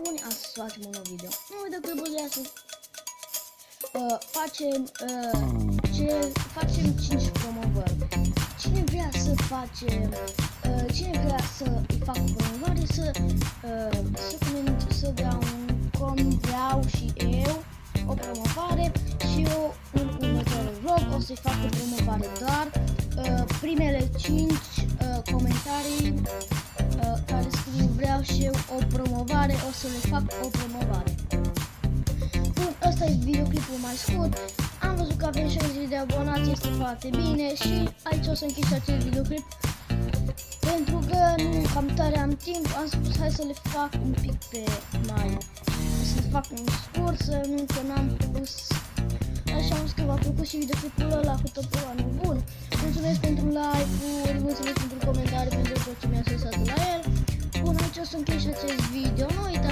buni, astăzi facem un nou video. Nu uitați că voi să facem 5 promovări. Cine vrea să facem, cine vrea să îi fac o promovare, să dea un vreau și eu o promovare și eu în următorul vlog o să-i fac o promovare, dar primele 5 comentarii care scriu vreau și eu o promovare, o să le fac o promovare. Bun, ăsta e videoclipul mai scurt. Am văzut că avem 60 de abonați, este foarte bine și aici o să închid și acest videoclip. Pentru că nu cam tare am timp, am spus hai să le fac un pic pe mai, să le fac un scurt, să nu că n-am pus. Așa am zis că v-a plăcut și videoclipul ăla cu topolanul. Bun, mulțumesc pentru like-uri, mulțumesc pentru comentarii, pentru tot ce mi-a lăsat la el. Bun, aici o să închei și acest video. Nu uitați